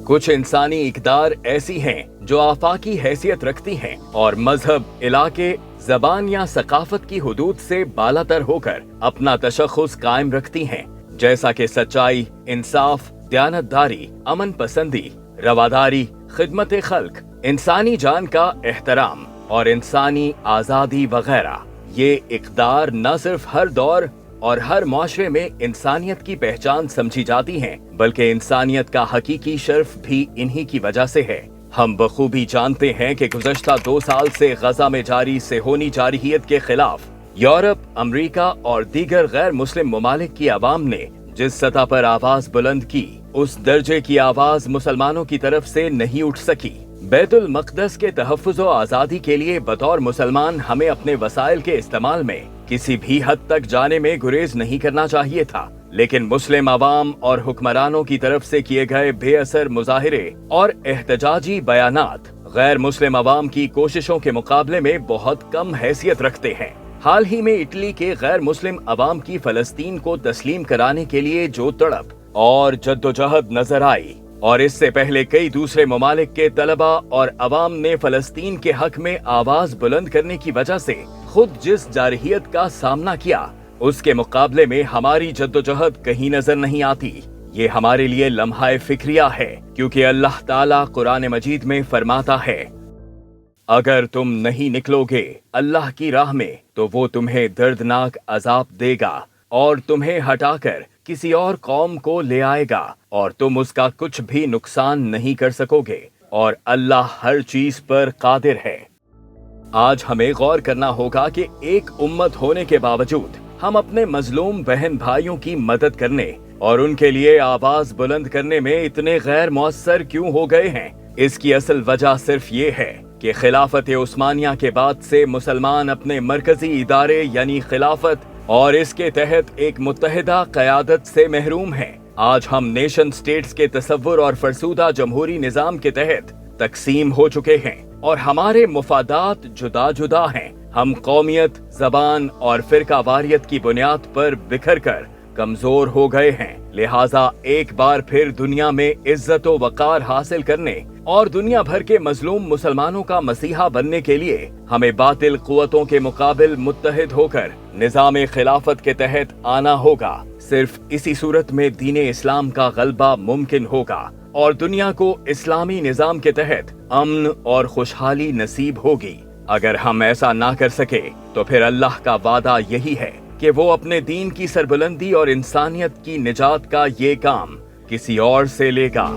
कुछ इंसानी इकदार ऐसी हैं जो आफाकी हैसियत रखती हैं और मजहब, इलाके, जबान या सकाफत की हुदूद से बालातर होकर अपना तशख्खुस कायम रखती हैं, जैसा कि सच्चाई, इंसाफ, दयानतदारी, अमन पसंदी, रवादारी, खिदमत खल्क, इंसानी जान का एहतराम और इंसानी आज़ादी वगैरह। ये इकदार न सिर्फ हर दौर और हर माशरे में इंसानियत की पहचान समझी जाती हैं, बल्कि इंसानियत का हकीकी शर्फ भी इन्हीं की वजह से है। हम बखूबी जानते हैं कि गुज़श्ता 2 साल से गजा में जारी सेहोनी जारहियत के खिलाफ यूरोप, अमरीका और दीगर गैर मुस्लिम ममालिक की आवाम ने जिस सतह पर आवाज बुलंद की, उस दर्जे की आवाज मुसलमानों की तरफ से नहीं उठ सकी। बैतुल मक़दस के तहफ़्फ़ुज़ व आज़ादी के लिए बतौर मुसलमान हमें अपने वसाइल के इस्तेमाल में किसी भी हद तक जाने में गुरेज नहीं करना चाहिए था, लेकिन मुस्लिम अवाम और हुक्मरानों की तरफ से किए गए बेअसर मुजाहिरे और एहतजाजी बयानात गैर मुस्लिम अवाम की कोशिशों के मुकाबले में बहुत कम हैसियत रखते हैं। हाल ही में इटली के गैर मुस्लिम अवाम की फलस्तीन को तस्लीम कराने के लिए जो तड़प और जद्दोजहद नजर आई, और इससे पहले कई दूसरे ममालिक के तलबा और अवाम ने फलस्तीन के हक में आवाज बुलंद करने की वजह से खुद जिस जारहियत का सामना किया, उसके मुकाबले में हमारी जद्दोजहद कहीं नजर नहीं आती। ये हमारे लिए लम्हा फिक्रिया है, क्योंकि अल्लाह ताला कुरान मजीद में फरमाता है, अगर तुम नहीं निकलोगे अल्लाह की राह में तो वो तुम्हें दर्दनाक अजाब देगा और तुम्हें हटाकर किसी और कौम को ले आएगा और तुम उसका कुछ भी नुकसान नहीं कर सकोगे, और अल्लाह हर चीज पर कादिर है। आज हमें गौर करना होगा कि एक उम्मत होने के बावजूद हम अपने मजलूम बहन भाइयों की मदद करने और उनके लिए आवाज बुलंद करने में इतने गैर मुअस्सर क्यों हो गए हैं। इसकी असल वजह सिर्फ ये है कि खिलाफत उस्मानिया के बाद से मुसलमान अपने मरकजी इदारे यानी खिलाफत और इसके तहत एक मुत्तहिदा क़यादत से महरूम हैं। आज हम नेशन स्टेट्स के तसव्वुर और फरसूदा जमहूरी निज़ाम के तहत तकसीम हो चुके हैं और हमारे मुफादात जुदा जुदा हैं। हम कौमियत, जबान और फिरका वारियत की बुनियाद पर बिखर कर कमजोर हो गए हैं। लिहाजा एक बार फिर दुनिया में इज्जत व वक़ार हासिल करने और दुनिया भर के मजलूम मुसलमानों का मसीहा बनने के लिए हमें बातिल कुव्वतों के मुकाबिल मुत्तहिद होकर निज़ाम खिलाफत के तहत आना होगा। सिर्फ इसी सूरत में दीने इस्लाम का गलबा मुमकिन होगा और दुनिया को इस्लामी निज़ाम के तहत अमन और खुशहाली नसीब होगी। अगर हम ऐसा ना कर सके तो फिर अल्लाह का वादा यही है कि वो अपने दीन की सरबुलंदी और इंसानियत की निजात का ये काम किसी और से लेगा।